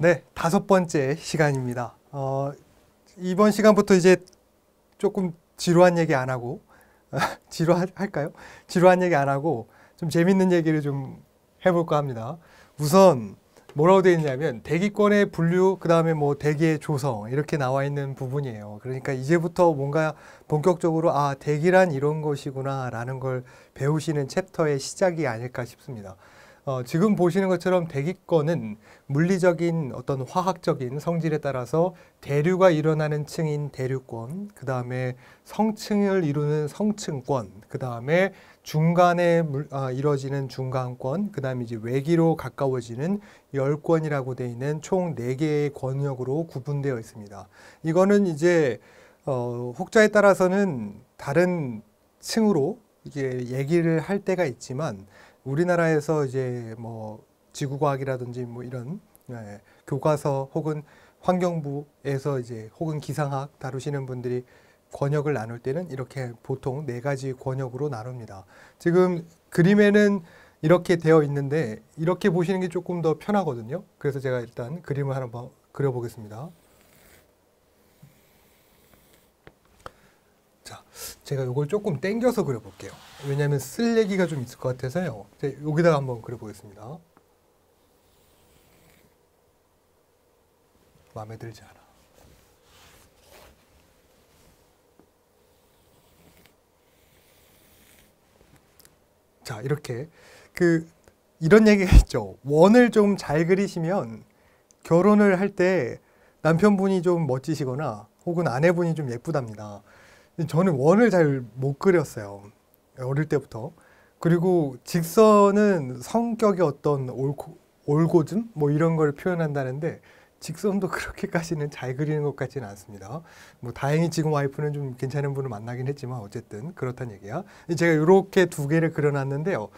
네, 5번째 시간입니다. 이번 시간부터 이제 조금 지루한 얘기 안 하고, 지루할까요? 지루한 얘기 안 하고, 좀 재밌는 얘기를 좀 해볼까 합니다. 우선, 뭐라고 되어 있냐면, 대기권의 분류, 그 다음에 뭐 대기의 조성, 이렇게 나와 있는 부분이에요. 그러니까 이제부터 뭔가 본격적으로, 아, 대기란 이런 것이구나, 라는 걸 배우시는 챕터의 시작이 아닐까 싶습니다. 지금 보시는 것처럼 대기권은 물리적인 어떤 화학적인 성질에 따라서 대류가 일어나는 층인 대류권, 그 다음에 성층을 이루는 성층권, 그 다음에 중간에 이루어지는 중간권, 그 다음에 이제 외기로 가까워지는 열권이라고 되어 있는 총 4개의 권역으로 구분되어 있습니다. 이거는 이제 혹자에 따라서는 다른 층으로 이게 얘기를 할 때가 있지만 우리나라에서 이제 뭐 지구과학이라든지 뭐 이런 교과서 혹은 환경부에서 이제 혹은 기상학 다루시는 분들이 권역을 나눌 때는 이렇게 보통 4가지 권역으로 나눕니다. 지금 그림에는 이렇게 되어 있는데 이렇게 보시는 게 조금 더 편하거든요. 그래서 제가 일단 그림을 한번 그려보겠습니다. 자, 제가 이걸 조금 당겨서 그려볼게요. 왜냐하면 쓸 얘기가 좀 있을 것 같아서요. 제가 여기다가 한번 그려보겠습니다. 마음에 들지 않아. 자, 이렇게 이런 얘기가 있죠. 원을 좀 잘 그리시면 결혼을 할 때 남편분이 좀 멋지시거나 혹은 아내분이 좀 예쁘답니다. 저는 원을 잘 못 그렸어요. 어릴 때부터. 그리고 직선은 성격의 어떤 올고즘? 뭐 이런 걸 표현한다는데 직선도 그렇게까지는 잘 그리는 것 같지는 않습니다. 뭐 다행히 지금 와이프는 좀 괜찮은 분을 만나긴 했지만 어쨌든 그렇다는 얘기야. 제가 이렇게 2개를 그려놨는데요.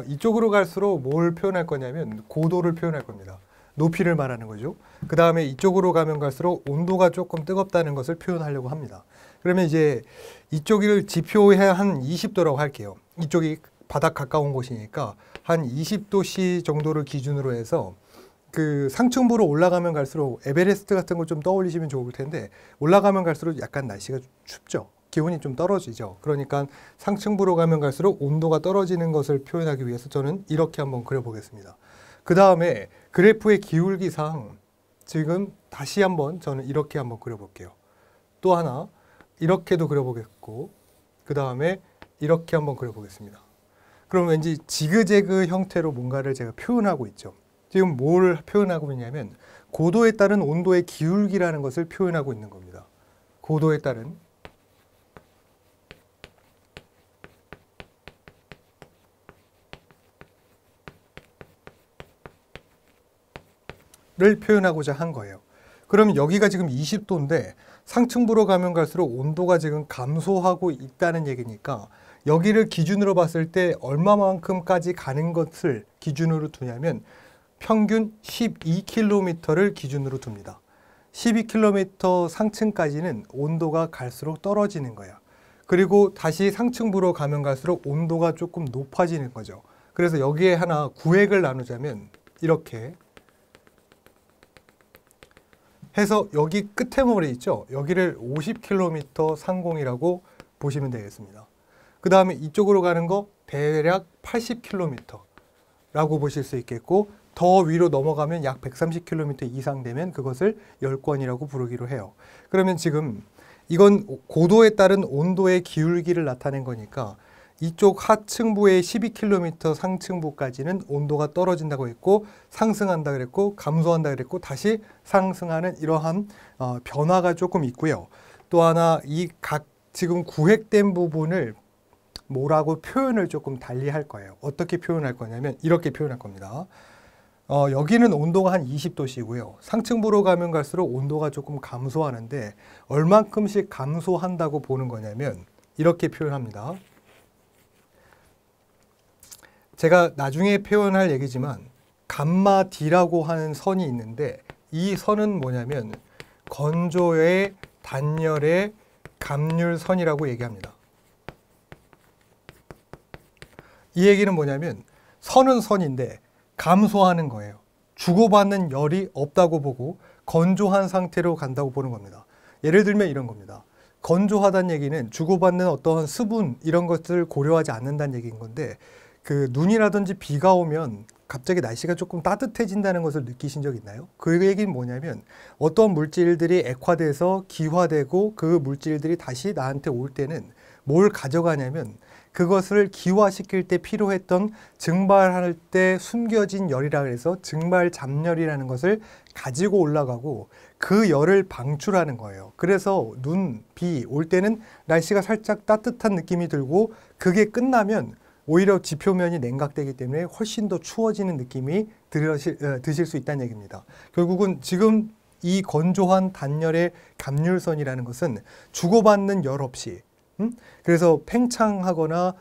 이쪽으로 갈수록 뭘 표현할 거냐면 고도를 표현할 겁니다. 높이를 말하는 거죠. 그 다음에 이쪽으로 가면 갈수록 온도가 조금 뜨겁다는 것을 표현하려고 합니다. 그러면 이제 이쪽을 지표해 한 20도라고 할게요. 이쪽이 바닥 가까운 곳이니까 한 20도씨 정도를 기준으로 해서 그 상층부로 올라가면 갈수록 에베레스트 같은 거 좀 떠올리시면 좋을 텐데 올라가면 갈수록 약간 날씨가 춥죠. 기온이 좀 떨어지죠. 그러니까 상층부로 가면 갈수록 온도가 떨어지는 것을 표현하기 위해서 저는 이렇게 한번 그려보겠습니다. 그 다음에 그래프의 기울기상 지금 다시 한번 저는 이렇게 한번 그려볼게요. 또 하나 이렇게도 그려보겠고 그 다음에 이렇게 한번 그려보겠습니다. 그럼 왠지 지그재그 형태로 뭔가를 제가 표현하고 있죠. 지금 뭘 표현하고 있냐면 고도에 따른 온도의 기울기라는 것을 표현하고 있는 겁니다. 고도에 따른 를 표현하고자 한 거예요. 그러면 여기가 지금 20도인데 상층부로 가면 갈수록 온도가 지금 감소하고 있다는 얘기니까 여기를 기준으로 봤을 때 얼마만큼까지 가는 것을 기준으로 두냐면 평균 12km를 기준으로 둡니다. 12km 상층까지는 온도가 갈수록 떨어지는 거야. 그리고 다시 상층부로 가면 갈수록 온도가 조금 높아지는 거죠. 그래서 여기에 하나 구획을 나누자면 이렇게 해서 여기 끝에 머리 있죠? 여기를 50km 상공이라고 보시면 되겠습니다. 그 다음에 이쪽으로 가는 거 대략 80km라고 보실 수 있겠고 더 위로 넘어가면 약 130km 이상 되면 그것을 열권이라고 부르기로 해요. 그러면 지금 이건 고도에 따른 온도의 기울기를 나타낸 거니까 이쪽 하층부의 12km 상층부까지는 온도가 떨어진다고 했고 상승한다 그랬고 감소한다 그랬고 다시 상승하는 이러한 변화가 조금 있고요. 또 하나 이 각 지금 구획된 부분을 뭐라고 표현을 조금 달리 할 거예요. 어떻게 표현할 거냐면 이렇게 표현할 겁니다. 여기는 온도가 한 20도씨고요. 상층부로 가면 갈수록 온도가 조금 감소하는데 얼만큼씩 감소한다고 보는 거냐면 이렇게 표현합니다. 제가 나중에 표현할 얘기지만 감마 D라고 하는 선이 있는데 이 선은 뭐냐면 건조의 단열의 감률선이라고 얘기합니다. 이 얘기는 뭐냐면 선은 선인데 감소하는 거예요. 주고받는 열이 없다고 보고 건조한 상태로 간다고 보는 겁니다. 예를 들면 이런 겁니다. 건조하다는 얘기는 주고받는 어떠한 수분 이런 것들을 고려하지 않는다는 얘기인 건데, 그 눈이라든지 비가 오면 갑자기 날씨가 조금 따뜻해진다는 것을 느끼신 적 있나요? 그 얘기는 뭐냐면 어떤 물질들이 액화돼서 기화되고 그 물질들이 다시 나한테 올 때는 뭘 가져가냐면 그것을 기화시킬 때 필요했던 증발할 때 숨겨진 열이라 해서 증발 잡열이라는 것을 가지고 올라가고 그 열을 방출하는 거예요. 그래서 눈, 비 올 때는 날씨가 살짝 따뜻한 느낌이 들고 그게 끝나면 오히려 지표면이 냉각되기 때문에 훨씬 더 추워지는 느낌이 드실 수 있다는 얘기입니다. 결국은 지금 이 건조한 단열의 갑률선이라는 것은 주고받는 열 없이, 그래서 팽창하거나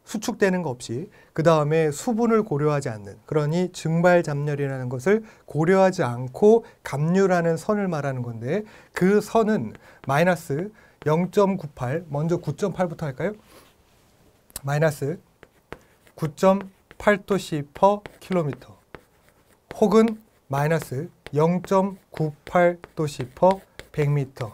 수축되는 거 없이, 그 다음에 수분을 고려하지 않는, 그러니 증발 잡열이라는 것을 고려하지 않고 갑률하는 선을 말하는 건데, 그 선은 마이너스 0.98, 먼저 9.8부터 할까요? 마이너스 9.8도씨 per 킬로미터 혹은 마이너스 0.98도씨 per 100m.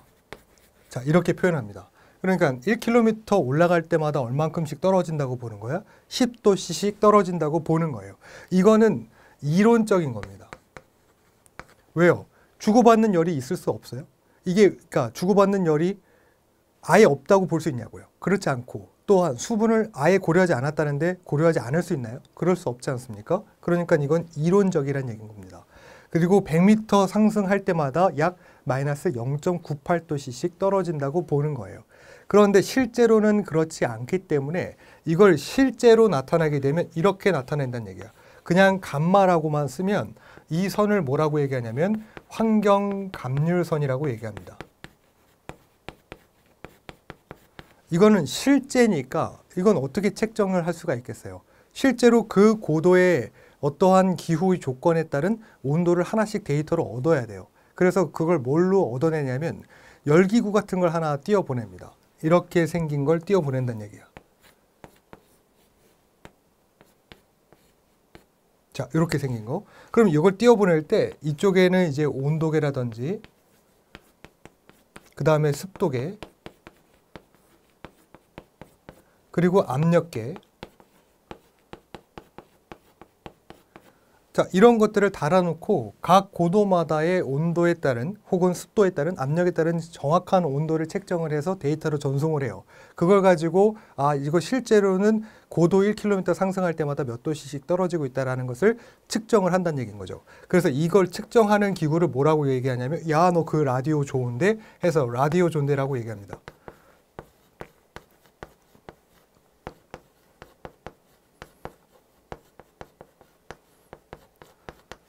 자, 이렇게 표현합니다. 그러니까 1km 올라갈 때마다 얼만큼씩 떨어진다고 보는 거야? 10도씨씩 떨어진다고 보는 거예요. 이거는 이론적인 겁니다. 왜요? 주고받는 열이 있을 수 없어요. 이게 그러니까 주고받는 열이 아예 없다고 볼 수 있냐고요. 그렇지 않고, 또한 수분을 아예 고려하지 않았다는데 고려하지 않을 수 있나요? 그럴 수 없지 않습니까? 그러니까 이건 이론적이라는 얘기인 겁니다. 그리고 100m 상승할 때마다 약 마이너스 0.98도씨씩 떨어진다고 보는 거예요. 그런데 실제로는 그렇지 않기 때문에 이걸 실제로 나타나게 되면 이렇게 나타낸다는 얘기야. 그냥 감마라고만 쓰면 이 선을 뭐라고 얘기하냐면 환경갑률선이라고 얘기합니다. 이거는 실제니까 이건 어떻게 책정을 할 수가 있겠어요? 실제로 그 고도의 어떠한 기후의 조건에 따른 온도를 하나씩 데이터로 얻어야 돼요. 그래서 그걸 뭘로 얻어내냐면 열기구 같은 걸 하나 띄워보냅니다. 이렇게 생긴 걸 띄워보낸다는 얘기야. 자, 이렇게 생긴 거. 그럼 이걸 띄워보낼 때 이쪽에는 이제 온도계라든지 그 다음에 습도계 그리고 압력계, 자, 이런 것들을 달아놓고 각 고도마다의 온도에 따른 혹은 습도에 따른 압력에 따른 정확한 온도를 책정을 해서 데이터로 전송을 해요. 그걸 가지고 이거 실제로는 고도 1km 상승할 때마다 몇 도씨씩 떨어지고 있다는 것을 측정을 한다는 얘기인 거죠. 그래서 이걸 측정하는 기구를 뭐라고 얘기하냐면 야, 너 그 라디오 좋은데? 해서 라디오 존대라고 얘기합니다.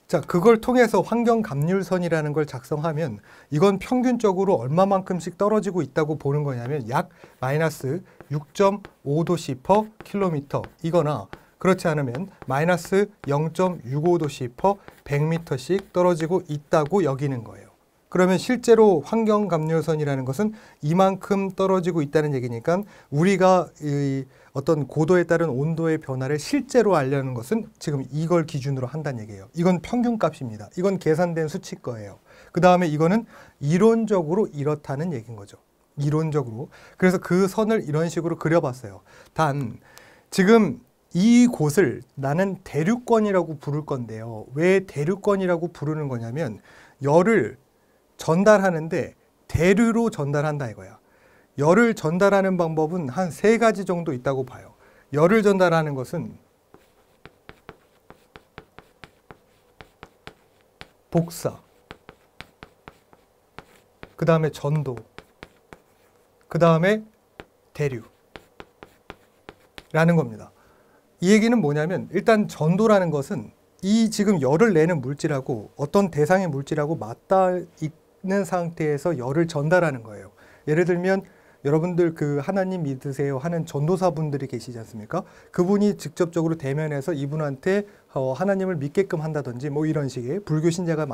자, 그걸 통해서 환경갑률선이라는 걸 작성하면 이건 평균적으로 얼마만큼씩 떨어지고 있다고 보는 거냐면 약 마이너스 6.5도씨 per 킬로미터 이거나, 그렇지 않으면 마이너스 0.65도씨 per 100m씩 떨어지고 있다고 여기는 거예요. 그러면 실제로 환경갑률선이라는 것은 이만큼 떨어지고 있다는 얘기니까 우리가 이 어떤 고도에 따른 온도의 변화를 실제로 알려는 것은 지금 이걸 기준으로 한다는 얘기예요. 이건 평균값입니다. 이건 계산된 수치 거예요. 그 다음에 이거는 이론적으로 이렇다는 얘기인 거죠. 이론적으로. 그래서 그 선을 이런 식으로 그려봤어요. 단 지금 이 곳을 나는 대류권이라고 부를 건데요. 왜 대류권이라고 부르는 거냐면 열을 전달하는데 대류로 전달한다 이거야. 열을 전달하는 방법은 한 3가지 정도 있다고 봐요. 열을 전달하는 것은 복사, 그 다음에 전도, 그 다음에 대류라는 겁니다. 이 얘기는 뭐냐면 일단 전도라는 것은 이 지금 열을 내는 물질하고 어떤 대상의 물질하고 맞닿아 있는 상태에서 열을 전달하는 거예요. 예를 들면 여러분들 그 하나님 믿으세요 하는 전도사분들이 계시지 않습니까? 그분이 직접적으로 대면해서 이분한테 하나님을 믿게끔 한다든지 뭐 이런 식의 불교 신자가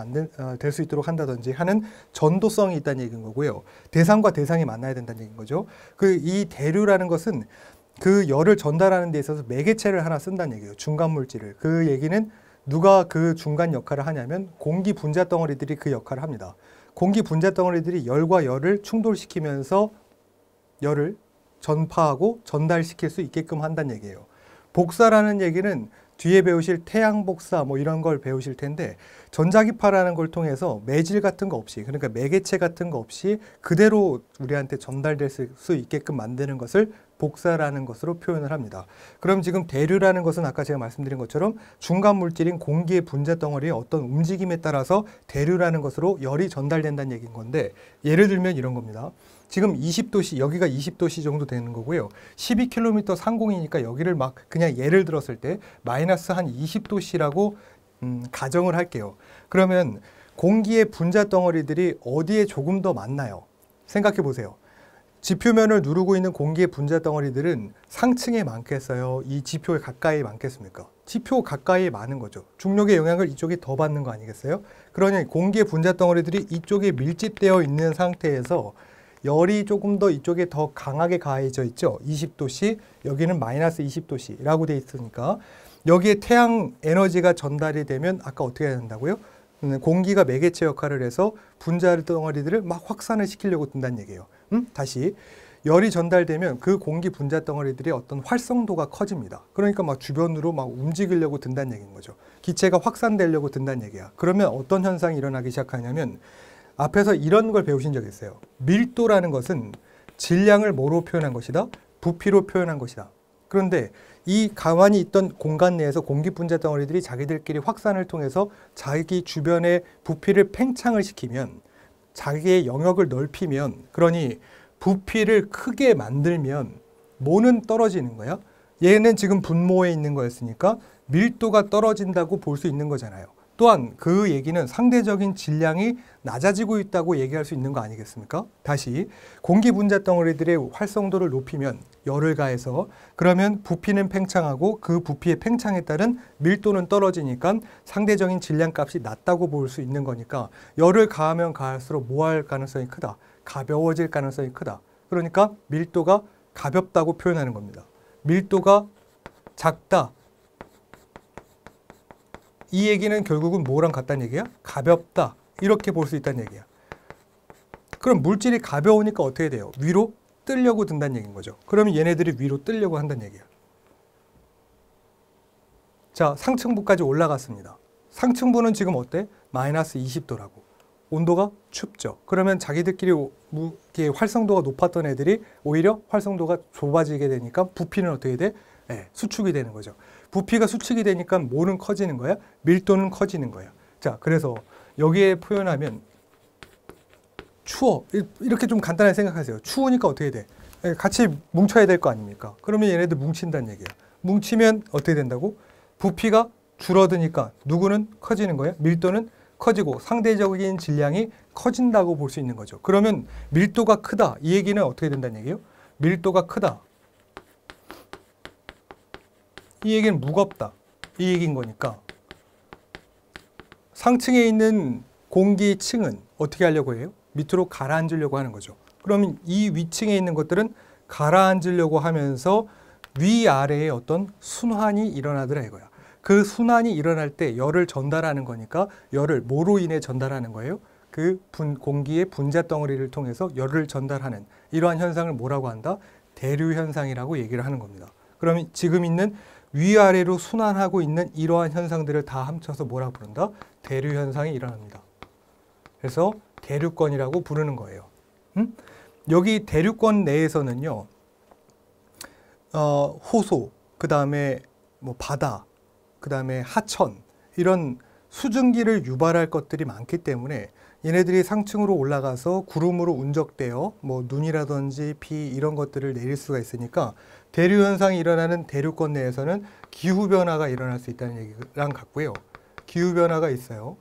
될 수 있도록 한다든지 하는 전도성이 있다는 얘기인 거고요. 대상과 대상이 만나야 된다는 얘기인 거죠. 이 대류라는 것은 그 열을 전달하는 데 있어서 매개체를 하나 쓴다는 얘기예요. 중간 물질을. 그 얘기는 누가 그 중간 역할을 하냐면 공기 분자 덩어리들이 그 역할을 합니다. 공기 분자 덩어리들이 열과 열을 충돌시키면서 열을 전파하고 전달시킬 수 있게끔 한다는 얘기예요. 복사라는 얘기는 뒤에 배우실 태양 복사 뭐 이런 걸 배우실 텐데 전자기파라는 걸 통해서 매질 같은 거 없이 그러니까 매개체 같은 거 없이 그대로 우리한테 전달될 수 있게끔 만드는 것을 복사라는 것으로 표현을 합니다. 그럼 지금 대류라는 것은 아까 제가 말씀드린 것처럼 중간 물질인 공기의 분자 덩어리의 어떤 움직임에 따라서 대류라는 것으로 열이 전달된다는 얘기인 건데 예를 들면 이런 겁니다. 지금 20도씨, 여기가 20도씨 정도 되는 거고요. 12km 상공이니까 여기를 막 그냥 예를 들었을 때 마이너스 한 20도씨라고 가정을 할게요. 그러면 공기의 분자 덩어리들이 어디에 조금 더 많나요? 생각해 보세요. 지표면을 누르고 있는 공기의 분자 덩어리들은 상층에 많겠어요? 이 지표에 가까이 많겠습니까? 지표 가까이에 많은 거죠. 중력의 영향을 이쪽에 더 받는 거 아니겠어요? 그러니 공기의 분자 덩어리들이 이쪽에 밀집되어 있는 상태에서 열이 조금 더 이쪽에 더 강하게 가해져 있죠. 20도씨, 여기는 마이너스 20도씨라고 돼 있으니까 여기에 태양 에너지가 전달이 되면 아까 어떻게 해야 된다고요? 공기가 매개체 역할을 해서 분자 덩어리들을 막 확산을 시키려고 든다는 얘기예요. 다시 열이 전달되면 그 공기 분자 덩어리들의 어떤 활성도가 커집니다. 그러니까 막 주변으로 막 움직이려고 든다는 얘기인 거죠. 기체가 확산되려고 든다는 얘기야. 그러면 어떤 현상이 일어나기 시작하냐면 앞에서 이런 걸 배우신 적 있어요. 밀도라는 것은 질량을 뭐로 표현한 것이다? 부피로 표현한 것이다. 그런데 이 가만히 있던 공간 내에서 공기 분자 덩어리들이 자기들끼리 확산을 통해서 자기 주변의 부피를 팽창을 시키면 자기의 영역을 넓히면 그러니 부피를 크게 만들면 뭐는 떨어지는 거야? 얘는 지금 분모에 있는 거였으니까 밀도가 떨어진다고 볼 수 있는 거잖아요. 또한 그 얘기는 상대적인 질량이 낮아지고 있다고 얘기할 수 있는 거 아니겠습니까? 다시 공기 분자 덩어리들의 활성도를 높이면 열을 가해서 그러면 부피는 팽창하고 그 부피의 팽창에 따른 밀도는 떨어지니까 상대적인 질량 값이 낮다고 볼 수 있는 거니까 열을 가하면 가할수록 뭐 할 가능성이 크다? 가벼워질 가능성이 크다. 그러니까 밀도가 가볍다고 표현하는 겁니다. 밀도가 작다. 이 얘기는 결국은 뭐랑 같다는 얘기야? 가볍다. 이렇게 볼 수 있다는 얘기야. 그럼 물질이 가벼우니까 어떻게 돼요? 위로 뜨려고 든다는 얘기인 거죠. 그러면 얘네들이 위로 뜨려고 한다는 얘기야. 자, 상층부까지 올라갔습니다. 상층부는 지금 어때? 마이너스 20도라고. 온도가 춥죠. 그러면 자기들끼리 활성도가 높았던 애들이 오히려 활성도가 좁아지게 되니까 부피는 어떻게 돼? 네, 수축이 되는 거죠. 부피가 수축이 되니까 뭐는 커지는 거야? 밀도는 커지는 거야. 자, 그래서 여기에 표현하면 추워. 이렇게 좀 간단하게 생각하세요. 추우니까 어떻게 돼? 같이 뭉쳐야 될 거 아닙니까? 그러면 얘네들 뭉친다는 얘기야. 뭉치면 어떻게 된다고? 부피가 줄어드니까 누구는 커지는 거야? 밀도는 커지고 상대적인 질량이 커진다고 볼 수 있는 거죠. 그러면 밀도가 크다. 이 얘기는 어떻게 된다는 얘기예요? 밀도가 크다. 이 얘기는 무겁다. 이 얘기인 거니까 상층에 있는 공기층은 어떻게 하려고 해요? 밑으로 가라앉으려고 하는 거죠. 그러면 이 위층에 있는 것들은 가라앉으려고 하면서 위아래에 어떤 순환이 일어나더라 이거야. 그 순환이 일어날 때 열을 전달하는 거니까 열을 뭐로 인해 전달하는 거예요? 그 공기의 분자 덩어리를 통해서 열을 전달하는 이러한 현상을 뭐라고 한다? 대류 현상이라고 얘기를 하는 겁니다. 그러면 지금 있는 위아래로 순환하고 있는 이러한 현상들을 다 합쳐서 뭐라고 부른다? 대류 현상이 일어납니다. 그래서 대류권이라고 부르는 거예요. 여기 대류권 내에서는요, 호소, 그 다음에 뭐 바다, 그 다음에 하천 이런 수증기를 유발할 것들이 많기 때문에 얘네들이 상층으로 올라가서 구름으로 운적되어 뭐 눈이라든지 비 이런 것들을 내릴 수가 있으니까 대류 현상이 일어나는 대류권 내에서는 기후 변화가 일어날 수 있다는 얘기랑 같고요. 기후 변화가 있어요.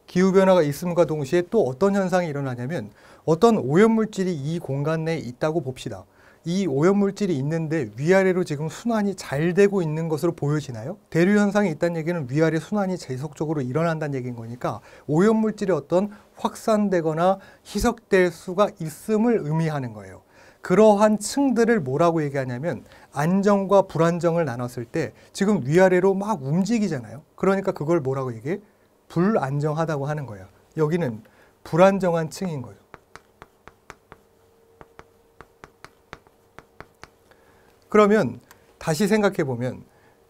기후 변화가 있음과 동시에 또 어떤 현상이 일어나냐면 어떤 오염물질이 이 공간 내에 있다고 봅시다. 이 오염물질이 있는데 위아래로 지금 순환이 잘 되고 있는 것으로 보여지나요? 대류 현상이 있다는 얘기는 위아래 순환이 지속적으로 일어난다는 얘기인 거니까 오염물질이 어떤 확산되거나 희석될 수가 있음을 의미하는 거예요. 그러한 층들을 뭐라고 얘기하냐면 안정과 불안정을 나눴을 때 지금 위아래로 막 움직이잖아요. 그러니까 그걸 뭐라고 얘기해? 불안정하다고 하는 거예요. 여기는 불안정한 층인 거죠. 그러면 다시 생각해 보면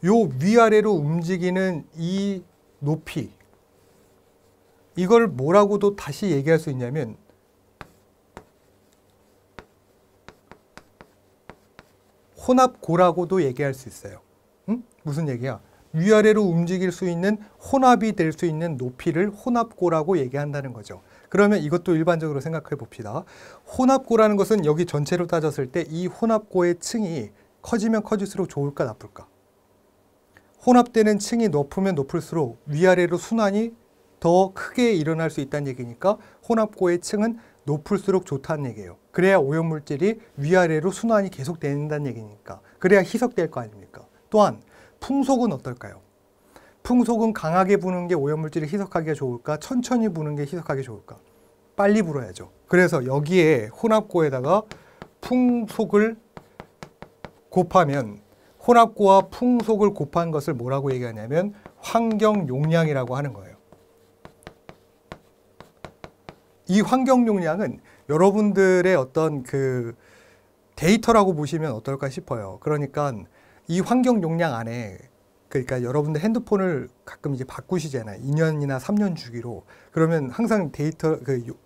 요 위아래로 움직이는 이 높이, 이걸 뭐라고도 다시 얘기할 수 있냐면 혼합고라고도 얘기할 수 있어요. 응? 무슨 얘기야? 위아래로 움직일 수 있는 혼합이 될 수 있는 높이를 혼합고라고 얘기한다는 거죠. 그러면 이것도 일반적으로 생각해 봅시다. 혼합고라는 것은 여기 전체로 따졌을 때 이 혼합고의 층이 커지면 커질수록 좋을까 나쁠까? 혼합되는 층이 높으면 높을수록 위아래로 순환이 더 크게 일어날 수 있다는 얘기니까 혼합고의 층은 높을수록 좋다는 얘기예요. 그래야 오염물질이 위아래로 순환이 계속 된다는 얘기니까. 그래야 희석될 거 아닙니까? 또한 풍속은 어떨까요? 풍속은 강하게 부는 게 오염물질을 희석하기가 좋을까? 천천히 부는 게 희석하기 좋을까? 빨리 불어야죠. 그래서 여기에 혼합고에다가 풍속을 곱하면 혼합고와 풍속을 곱한 것을 뭐라고 얘기하냐면 환경 용량이라고 하는 거예요. 이 환경 용량은 여러분들의 어떤 그 데이터라고 보시면 어떨까 싶어요. 그러니까 이 환경 용량 안에, 그러니까 여러분들 핸드폰을 가끔 이제 바꾸시잖아요. 2년이나 3년 주기로. 그러면 항상 데이터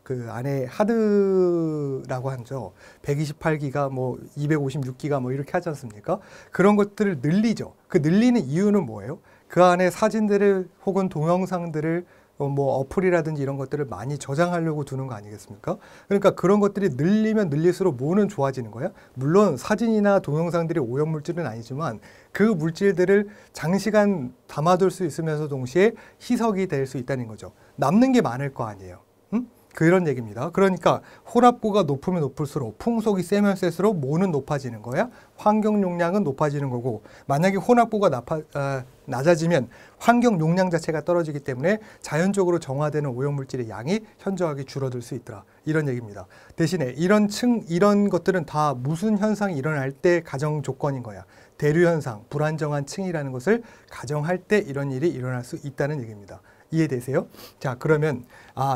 그 안에 하드라고 하죠. 128기가 뭐 256기가 뭐 이렇게 하지 않습니까? 그런 것들을 늘리죠. 그 늘리는 이유는 뭐예요? 그 안에 사진들을 혹은 동영상들을 뭐 어플이라든지 이런 것들을 많이 저장하려고 두는 거 아니겠습니까? 그러니까 그런 것들이 늘리면 늘릴수록 뭐는 좋아지는 거야? 물론 사진이나 동영상들이 오염물질은 아니지만 그 물질들을 장시간 담아둘 수 있으면서 동시에 희석이 될 수 있다는 거죠. 남는 게 많을 거 아니에요. 그런 얘기입니다. 그러니까 혼합고가 높으면 높을수록, 풍속이 세면 셀수록 뭐는 높아지는 거야? 환경 용량은 높아지는 거고, 만약에 혼합고가 낮아지면 환경 용량 자체가 떨어지기 때문에 자연적으로 정화되는 오염물질의 양이 현저하게 줄어들 수 있더라. 이런 얘기입니다. 대신에 이런 것들은 다 무슨 현상이 일어날 때 가정 조건인 거야. 대류 현상, 불안정한 층이라는 것을 가정할 때 이런 일이 일어날 수 있다는 얘기입니다. 이해되세요? 자, 그러면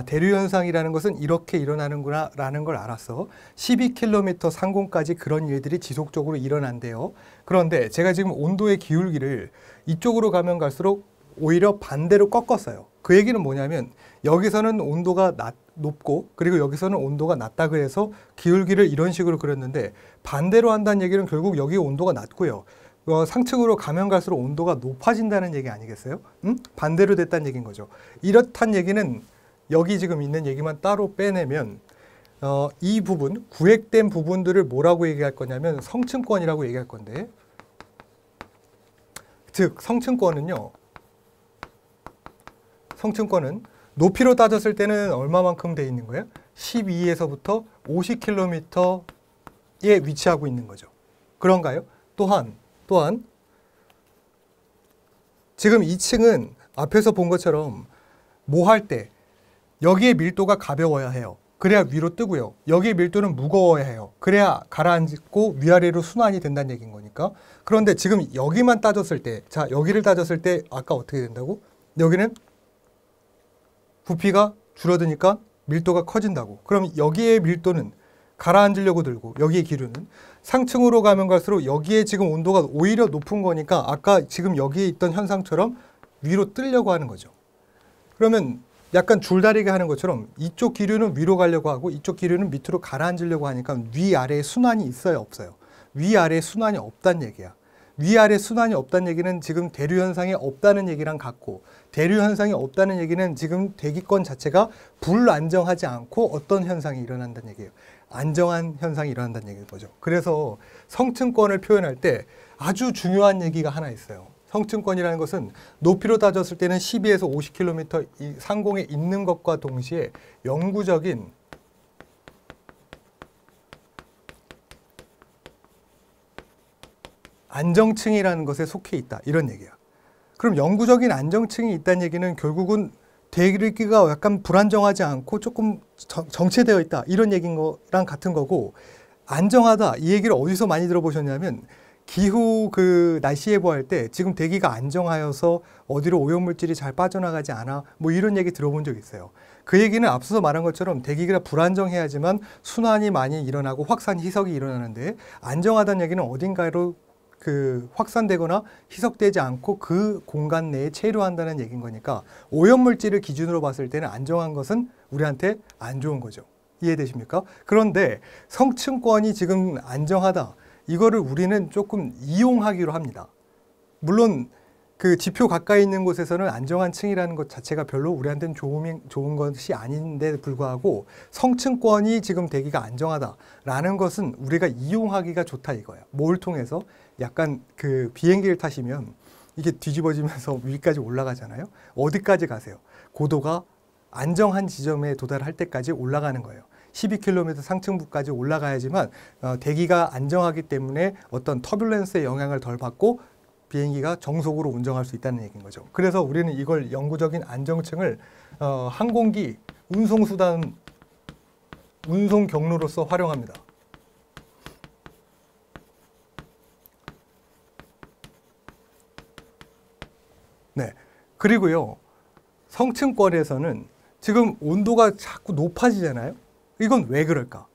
대류 현상이라는 것은 이렇게 일어나는구나 라는 걸 알았어. 12km 상공까지 그런 일들이 지속적으로 일어난대요. 그런데 제가 지금 온도의 기울기를 이쪽으로 가면 갈수록 오히려 반대로 꺾었어요. 그 얘기는 뭐냐면 여기서는 온도가 높고 그리고 여기서는 온도가 낮다 그래서 기울기를 이런 식으로 그렸는데, 반대로 한다는 얘기는 결국 여기 온도가 낮고요. 상층으로 가면 갈수록 온도가 높아진다는 얘기 아니겠어요? 반대로 됐다는 얘기인 거죠. 이렇단 얘기는 여기 지금 있는 얘기만 따로 빼내면 이 부분, 구획된 부분들을 뭐라고 얘기할 거냐면 성층권이라고 얘기할 건데, 즉 성층권은 높이로 따졌을 때는 얼마만큼 돼 있는 거예요? 12에서부터 50km에 위치하고 있는 거죠. 그런가요? 또한 지금 2층은 앞에서 본 것처럼 뭐 할 때 여기에 밀도가 가벼워야 해요. 그래야 위로 뜨고요. 여기에 밀도는 무거워야 해요. 그래야 가라앉고 위아래로 순환이 된다는 얘기인 거니까. 그런데 지금 여기만 따졌을 때, 자, 여기를 따졌을 때 아까 어떻게 된다고? 여기는 부피가 줄어드니까 밀도가 커진다고. 그럼 여기에 밀도는 가라앉으려고 들고, 여기에 기류는 상층으로 가면 갈수록 여기에 지금 온도가 오히려 높은 거니까 아까 지금 여기에 있던 현상처럼 위로 뜨려고 하는 거죠. 그러면 약간 줄다리기 하는 것처럼 이쪽 기류는 위로 가려고 하고 이쪽 기류는 밑으로 가라앉으려고 하니까 위아래에 순환이 있어요, 없어요? 위아래에 순환이 없다는 얘기야. 위아래 순환이 없다는 얘기는 지금 대류 현상이 없다는 얘기랑 같고, 대류 현상이 없다는 얘기는 지금 대기권 자체가 불안정하지 않고 어떤 현상이 일어난다는 얘기예요. 안정한 현상이 일어난다는 얘기인 거죠. 그래서 성층권을 표현할 때 아주 중요한 얘기가 하나 있어요. 성층권이라는 것은 높이로 따졌을 때는 12에서 50km 이 상공에 있는 것과 동시에 영구적인 안정층이라는 것에 속해 있다. 이런 얘기야. 그럼 영구적인 안정층이 있다는 얘기는 결국은 대기가 약간 불안정하지 않고 조금 정체되어 있다. 이런 얘기인 거랑 같은 거고, 안정하다 이 얘기를 어디서 많이 들어보셨냐면 기후 그 날씨 예보할 때 지금 대기가 안정하여서 어디로 오염물질이 잘 빠져나가지 않아 뭐 이런 얘기 들어본 적 있어요. 그 얘기는 앞서서 말한 것처럼 대기가 불안정해야지만 순환이 많이 일어나고 확산 희석이 일어나는데 안정하다는 얘기는 어딘가로 그 확산되거나 희석되지 않고 그 공간 내에 체류한다는 얘기인 거니까 오염물질을 기준으로 봤을 때는 안정한 것은 우리한테 안 좋은 거죠. 이해되십니까? 그런데 성층권이 지금 안정하다. 이거를 우리는 조금 이용하기로 합니다. 물론 그 지표 가까이 있는 곳에서는 안정한 층이라는 것 자체가 별로 우리한테는 좋은 것이 아닌데 불구하고 성층권이 지금 대기가 안정하다라는 것은 우리가 이용하기가 좋다 이거예요. 뭘 통해서? 약간 그 비행기를 타시면 이게 뒤집어지면서 위까지 올라가잖아요. 어디까지 가세요? 고도가 안정한 지점에 도달할 때까지 올라가는 거예요. 12km 상층부까지 올라가야지만 대기가 안정하기 때문에 어떤 터뷸런스의 영향을 덜 받고 비행기가 정속으로 운전할 수 있다는 얘기인 거죠. 그래서 우리는 이걸 영구적인 안정층을 항공기 운송수단, 운송 경로로서 활용합니다. 네. 그리고요, 성층권에서는 지금 온도가 자꾸 높아지잖아요. 이건 왜 그럴까?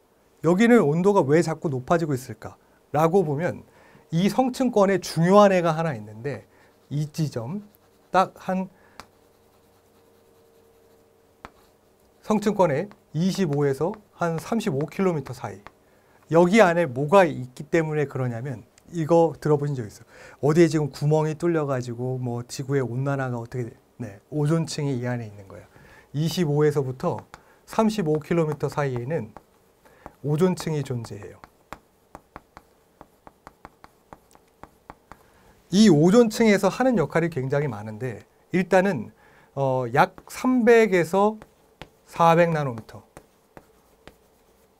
여기는 온도가 왜 자꾸 높아지고 있을까? 라고 보면 이 성층권에 중요한 애가 하나 있는데 이 지점 딱 한 성층권에 25에서 한 35km 사이 여기 안에 뭐가 있기 때문에 그러냐면 이거 들어보신 적 있어요. 어디에 지금 구멍이 뚫려가지고 뭐 지구의 온난화가 어떻게 돼? 네, 오존층이 이 안에 있는 거예요. 25에서부터 35km 사이에는 오존층이 존재해요. 이 오존층에서 하는 역할이 굉장히 많은데 일단은 약 300에서 400나노미터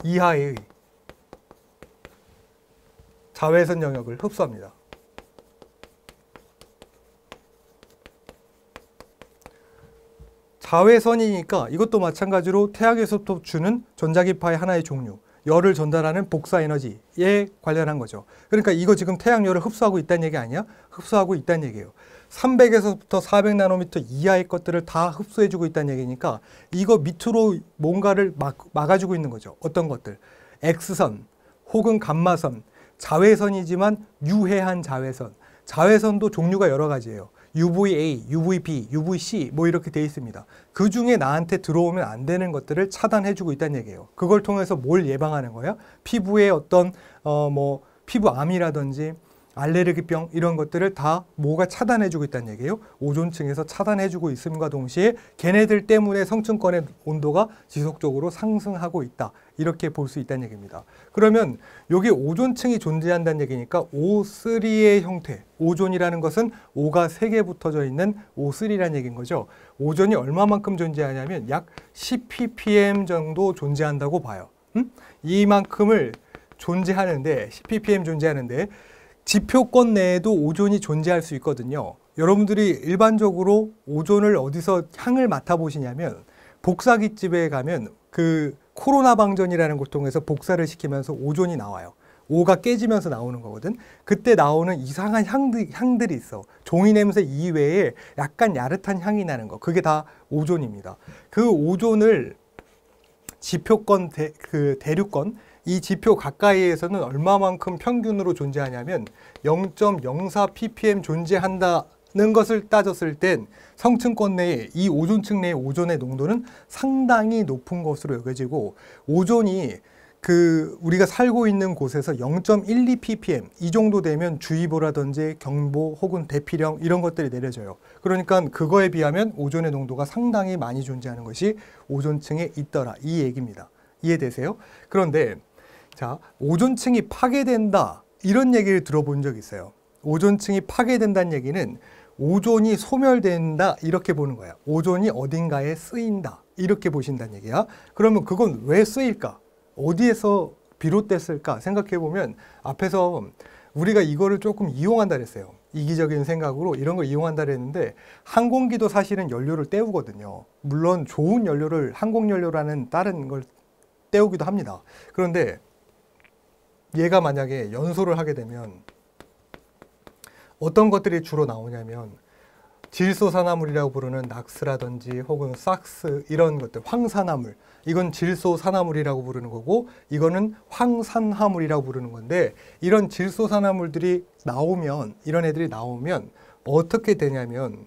이하의 자외선 영역을 흡수합니다. 자외선이니까 이것도 마찬가지로 태양에서부터 주는 전자기파의 하나의 종류, 열을 전달하는 복사 에너지에 관련한 거죠. 그러니까 이거 지금 태양열을 흡수하고 있다는 얘기 아니야? 흡수하고 있다는 얘기예요. 300에서부터 400나노미터 이하의 것들을 다 흡수해주고 있다는 얘기니까 이거 밑으로 뭔가를 막아주고 있는 거죠. 어떤 것들? X선 혹은 감마선, 자외선이지만 유해한 자외선. 자외선도 종류가 여러 가지예요. UVA, UVB, UVC 뭐 이렇게 돼 있습니다. 그 중에 나한테 들어오면 안 되는 것들을 차단해주고 있다는 얘기예요. 그걸 통해서 뭘 예방하는 거야? 피부에 어떤 뭐 피부암이라든지 알레르기병 이런 것들을 다 뭐가 차단해주고 있다는 얘기예요. 오존층에서 차단해주고 있음과 동시에 걔네들 때문에 성층권의 온도가 지속적으로 상승하고 있다. 이렇게 볼 수 있다는 얘기입니다. 그러면 여기 오존층이 존재한다는 얘기니까 O3의 형태, 오존이라는 것은 O가 3개 붙어져 있는 O3라는 얘기인 거죠. 오존이 얼마만큼 존재하냐면 약 10ppm 정도 존재한다고 봐요. 이만큼을 존재하는데 10ppm 존재하는데 지표권 내에도 오존이 존재할 수 있거든요. 여러분들이 일반적으로 오존을 어디서 향을 맡아보시냐면 복사기집에 가면 그 코로나 방전이라는 걸 통해서 복사를 시키면서 오존이 나와요. 오가 깨지면서 나오는 거거든. 그때 나오는 이상한 향들이 있어. 종이 냄새 이외에 약간 야릇한 향이 나는 거. 그게 다 오존입니다. 그 오존을 지표권, 대류권 이 지표 가까이에서는 얼마만큼 평균으로 존재하냐면 0.04ppm 존재한다는 것을 따졌을 땐 성층권 내에 이 오존층 내의 오존의 농도는 상당히 높은 것으로 여겨지고 오존이 우리가 살고 있는 곳에서 0.12ppm 이 정도 되면 주의보라든지 경보 혹은 대피령 이런 것들이 내려져요. 그러니까 그거에 비하면 오존의 농도가 상당히 많이 존재하는 것이 오존층에 있더라 이 얘기입니다. 이해되세요? 그런데 자, 오존층이 파괴된다 이런 얘기를 들어본 적 있어요. 오존층이 파괴된다는 얘기는 오존이 소멸된다 이렇게 보는 거야. 오존이 어딘가에 쓰인다 이렇게 보신다는 얘기야. 그러면 그건 왜 쓰일까? 어디에서 비롯됐을까 생각해 보면 앞에서 우리가 이거를 조금 이용한다 그랬어요. 이기적인 생각으로 이런 걸 이용한다 그랬는데 항공기도 사실은 연료를 때우거든요. 물론 좋은 연료를 항공연료라는 다른 걸 때우기도 합니다. 그런데 얘가 만약에 연소를 하게 되면 어떤 것들이 주로 나오냐면 질소산화물이라고 부르는 낙스라든지 혹은 삭스 이런 것들, 황산화물, 이건 질소산화물이라고 부르는 거고 이거는 황산화물이라고 부르는 건데, 이런 질소산화물들이 나오면, 이런 애들이 나오면 어떻게 되냐면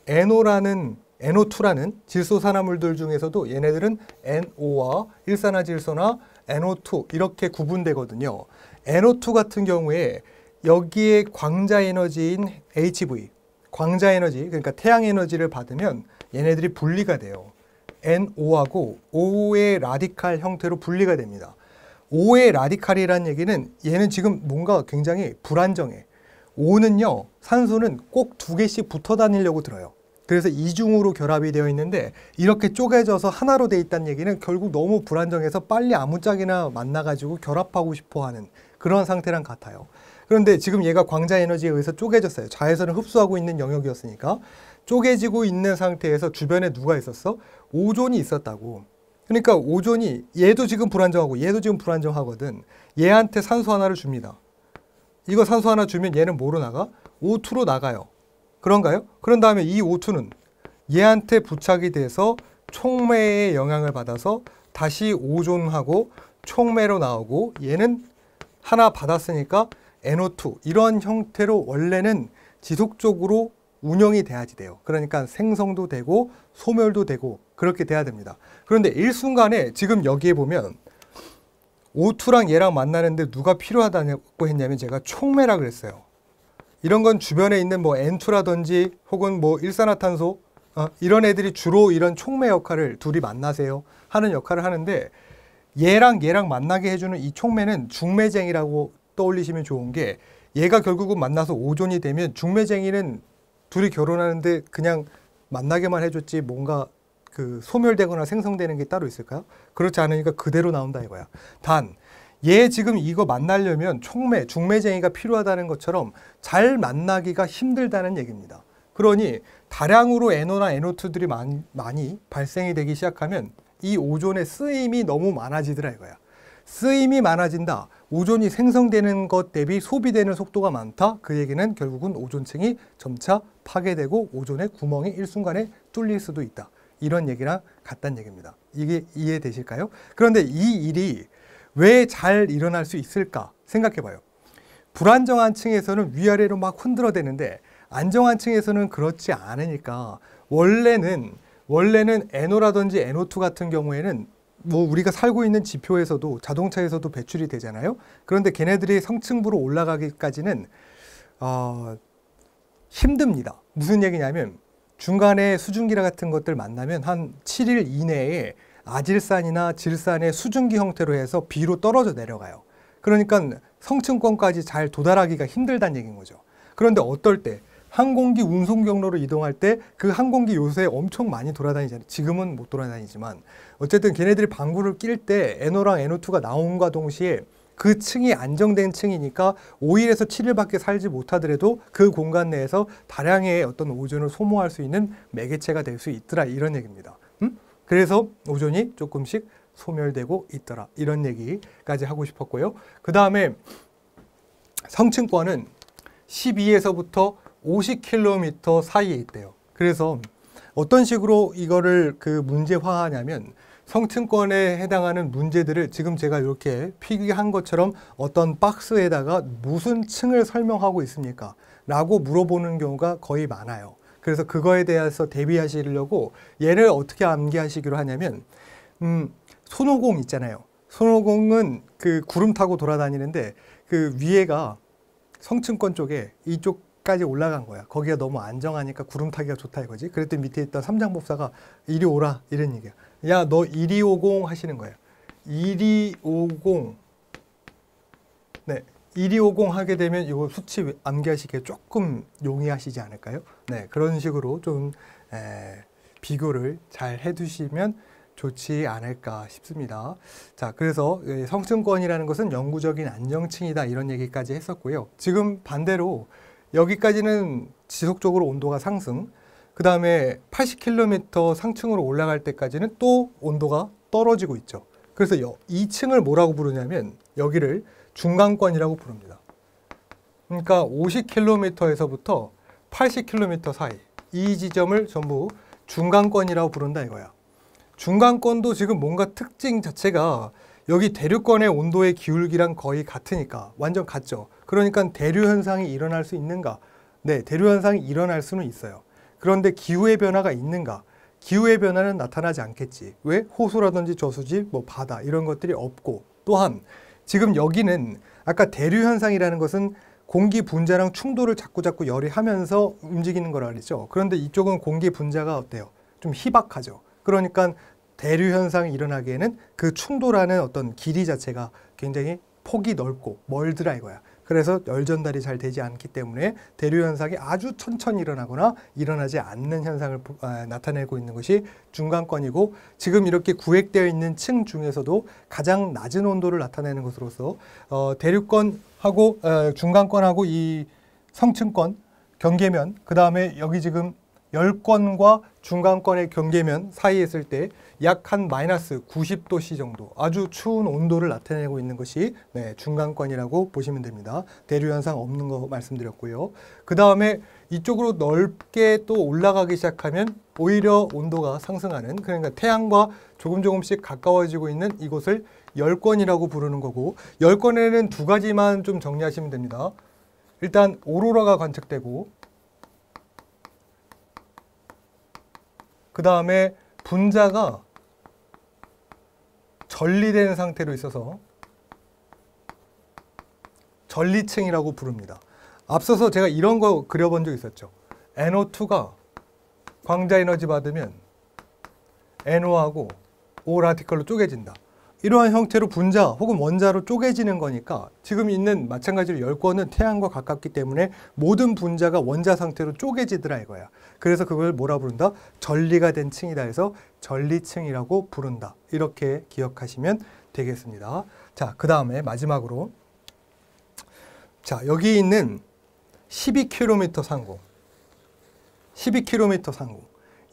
NO2라는 질소산화물들 중에서도 얘네들은 NO와 일산화질소나 NO2 이렇게 구분되거든요. NO2 같은 경우에 여기에 광자 에너지인 HV, 광자 에너지, 그러니까 태양 에너지를 받으면 얘네들이 분리가 돼요. NO하고 O의 라디칼 형태로 분리가 됩니다. O의 라디칼이라는 얘기는 얘는 지금 뭔가 굉장히 불안정해. O는요, 산소는 꼭 2개씩 붙어 다니려고 들어요. 그래서 이중으로 결합이 되어 있는데 이렇게 쪼개져서 하나로 돼 있다는 얘기는 결국 너무 불안정해서 빨리 아무짝이나 만나가지고 결합하고 싶어 하는 그런 상태랑 같아요. 그런데 지금 얘가 광자 에너지에 의해서 쪼개졌어요. 자외선을 흡수하고 있는 영역이었으니까. 쪼개지고 있는 상태에서 주변에 누가 있었어? 오존이 있었다고. 그러니까 오존이, 얘도 지금 불안정하고 얘도 지금 불안정하거든. 얘한테 산소 하나를 줍니다. 이거 산소 하나 주면 얘는 뭐로 나가? O2로 나가요. 그런가요? 그런 다음에 이 O2는 얘한테 부착이 돼서 촉매의 영향을 받아서 다시 오존하고 촉매로 나오고, 얘는 하나 받았으니까 NO2, 이런 형태로 원래는 지속적으로 운영이 돼야지 돼요. 그러니까 생성도 되고 소멸도 되고 그렇게 돼야 됩니다. 그런데 일순간에 지금 여기에 보면 O2랑 얘랑 만나는데 누가 필요하다고 했냐면 제가 촉매라 그랬어요. 이런 건 주변에 있는 뭐 N2라든지 혹은 뭐 일산화탄소 이런 애들이 주로 이런 촉매 역할을, 둘이 만나세요 하는 역할을 하는데, 얘랑 만나게 해주는 이 촉매는 중매쟁이라고 떠올리시면 좋은 게, 얘가 결국은 만나서 오존이 되면 중매쟁이는 둘이 결혼하는데 그냥 만나게만 해줬지 뭔가 그 소멸되거나 생성되는 게 따로 있을까요? 그렇지 않으니까 그대로 나온다 이거야. 단, 얘 지금 이거 만나려면 촉매, 중매쟁이가 필요하다는 것처럼 잘 만나기가 힘들다는 얘기입니다. 그러니 다량으로 NO나 NO2들이 많이 발생이 되기 시작하면 이 오존의 쓰임이 너무 많아지더라 이거야. 쓰임이 많아진다. 오존이 생성되는 것 대비 소비되는 속도가 많다. 그 얘기는 결국은 오존층이 점차 파괴되고 오존의 구멍이 일순간에 뚫릴 수도 있다. 이런 얘기랑 같다는 얘기입니다. 이게 이해되실까요? 그런데 이 일이 왜 잘 일어날 수 있을까 생각해봐요. 불안정한 층에서는 위아래로 막 흔들어대는데 안정한 층에서는 그렇지 않으니까 원래는 NO라든지 NO2 같은 경우에는 뭐 우리가 살고 있는 지표에서도 자동차에서도 배출이 되잖아요. 그런데 걔네들이 성층부로 올라가기까지는 힘듭니다. 무슨 얘기냐면 중간에 수증기라 같은 것들 만나면 한 7일 이내에 아질산이나 질산의 수증기 형태로 해서 비로 떨어져 내려가요. 그러니까 성층권까지 잘 도달하기가 힘들다는 얘기인 거죠. 그런데 어떨 때 항공기 운송 경로로 이동할 때 그 항공기 요새 엄청 많이 돌아다니잖아요. 지금은 못 돌아다니지만 어쨌든 걔네들이 방구를 낄 때 NO랑 NO2가 나온과 동시에 그 층이 안정된 층이니까 5일에서 7일밖에 살지 못하더라도 그 공간 내에서 다량의 어떤 오존을 소모할 수 있는 매개체가 될 수 있더라 이런 얘기입니다. 그래서 오존이 조금씩 소멸되고 있더라 이런 얘기까지 하고 싶었고요. 그 다음에 성층권은 12에서부터 50km 사이에 있대요. 그래서 어떤 식으로 이거를 그 문제화하냐면 성층권에 해당하는 문제들을 지금 제가 이렇게 필기한 것처럼 어떤 박스에다가 무슨 층을 설명하고 있습니까? 라고 물어보는 경우가 거의 많아요. 그래서 그거에 대해서 대비하시려고 얘를 어떻게 암기하시기로 하냐면 손오공 있잖아요. 손오공은 그 구름 타고 돌아다니는데 그 위에가 성층권 쪽에 이쪽까지 올라간 거야. 거기가 너무 안정하니까 구름 타기가 좋다 이거지. 그랬더니 밑에 있던 삼장법사가 이리 오라 이런 얘기야. 야, 너 이리 오공 하시는 거예요. 이리 오공. 네, 이리 오공 하게 되면 이거 수치 암기하시기에 조금 용이하시지 않을까요? 네, 그런 식으로 좀 비교를 잘 해두시면 좋지 않을까 싶습니다. 자, 그래서 성층권이라는 것은 영구적인 안정층이다 이런 얘기까지 했었고요. 지금 반대로 여기까지는 지속적으로 온도가 상승, 그 다음에 80km 상층으로 올라갈 때까지는 또 온도가 떨어지고 있죠. 그래서 이 층을 뭐라고 부르냐면 여기를 중간권이라고 부릅니다. 그러니까 50km에서부터 80km 사이 이 지점을 전부 중간권이라고 부른다 이거야. 중간권도 지금 뭔가 특징 자체가 여기 대류권의 온도의 기울기랑 거의 같으니까 완전 같죠. 그러니까 대류 현상이 일어날 수 있는가? 네, 대류 현상이 일어날 수는 있어요. 그런데 기후의 변화가 있는가? 기후의 변화는 나타나지 않겠지. 왜? 호수라든지 저수지, 뭐 바다 이런 것들이 없고, 또한 지금 여기는 아까 대류 현상이라는 것은 공기 분자랑 충돌을 자꾸 열이 하면서 움직이는 거라 그랬죠. 그런데 이쪽은 공기 분자가 어때요? 좀 희박하죠. 그러니까 대류 현상이 일어나기에는 그 충돌하는 어떤 길이 자체가 굉장히 폭이 넓고 멀더라 이거야. 그래서 열 전달이 잘 되지 않기 때문에 대류 현상이 아주 천천히 일어나거나 일어나지 않는 현상을 나타내고 있는 것이 중간권이고, 지금 이렇게 구획되어 있는 층 중에서도 가장 낮은 온도를 나타내는 것으로서 대류권하고 중간권하고 이 성층권 경계면, 그 다음에 여기 지금 열권과 중간권의 경계면 사이에 있을 때 약 한 마이너스 90도씨 정도 아주 추운 온도를 나타내고 있는 것이 중간권이라고 보시면 됩니다. 대류 현상 없는 거 말씀드렸고요. 그 다음에 이쪽으로 넓게 또 올라가기 시작하면 오히려 온도가 상승하는, 그러니까 태양과 조금씩 가까워지고 있는 이곳을 열권이라고 부르는 거고, 열권에는 두 가지만 좀 정리하시면 됩니다. 일단 오로라가 관측되고, 그 다음에 분자가 전리된 상태로 있어서 전리층이라고 부릅니다. 앞서서 제가 이런 거 그려본 적 있었죠. NO2가 광자 에너지 받으면 NO하고 O 라디컬로 쪼개진다. 이러한 형태로 분자 혹은 원자로 쪼개지는 거니까 지금 있는 마찬가지로 열권은 태양과 가깝기 때문에 모든 분자가 원자 상태로 쪼개지더라 이거야. 그래서 그걸 뭐라 부른다? 전리가 된 층이다 해서 전리층이라고 부른다. 이렇게 기억하시면 되겠습니다. 자, 그 다음에 마지막으로 자, 여기 있는 12km 상공 12km 상공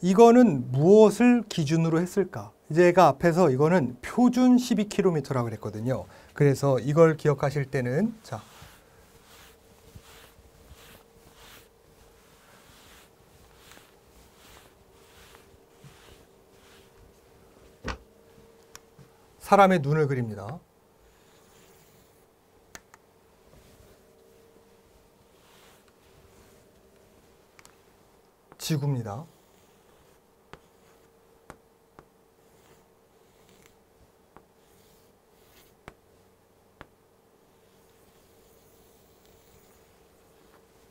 이거는 무엇을 기준으로 했을까? 제가 앞에서 이거는 표준 12km라고 그랬거든요. 그래서 이걸 기억하실 때는 자, 사람의 눈을 그립니다. 지구입니다.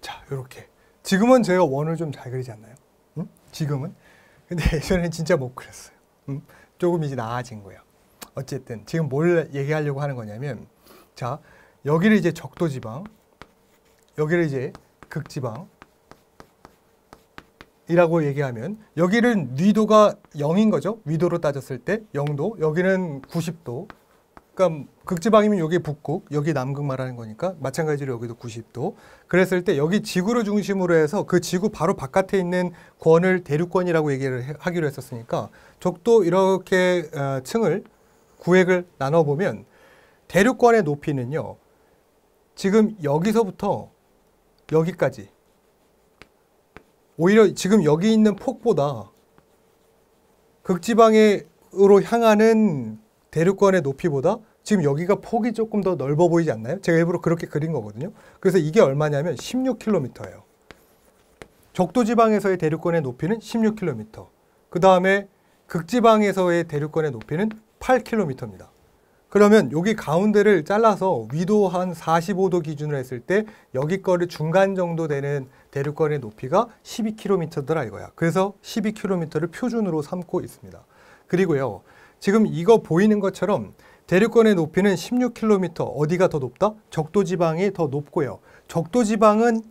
자, 이렇게. 지금은 제가 원을 좀 잘 그리지 않나요? 응? 지금은? 근데 예전에는 진짜 못 그렸어요. 응? 조금 이제 나아진 거예요. 어쨌든 지금 뭘 얘기하려고 하는 거냐면, 자, 여기를 이제 적도지방, 여기를 이제 극지방 이라고 얘기하면 여기는 위도가 0인 거죠. 위도로 따졌을 때 0도, 여기는 90도. 그러니까 극지방이면 여기 북극, 여기 남극 말하는 거니까 마찬가지로 여기도 90도. 그랬을 때 여기 지구를 중심으로 해서 그 지구 바로 바깥에 있는 권을 대류권이라고 얘기를 하기로 했었으니까 적도 이렇게 층을 구획을 나눠보면 대류권의 높이는요. 지금 여기서부터 여기까지 오히려 지금 여기 있는 폭보다 극지방으로 향하는 대류권의 높이보다 지금 여기가 폭이 조금 더 넓어 보이지 않나요? 제가 일부러 그렇게 그린 거거든요. 그래서 이게 얼마냐면 16km예요. 적도지방에서의 대류권의 높이는 16km. 그 다음에 극지방에서의 대류권의 높이는 8km입니다. 그러면 여기 가운데를 잘라서 위도 한 45도 기준으로 했을 때 여기 거를 중간 정도 되는 대류권의 높이가 12km더라 이거야. 그래서 12km를 표준으로 삼고 있습니다. 그리고요, 지금 이거 보이는 것처럼 대류권의 높이는 16km, 어디가 더 높다? 적도지방이 더 높고요. 적도지방은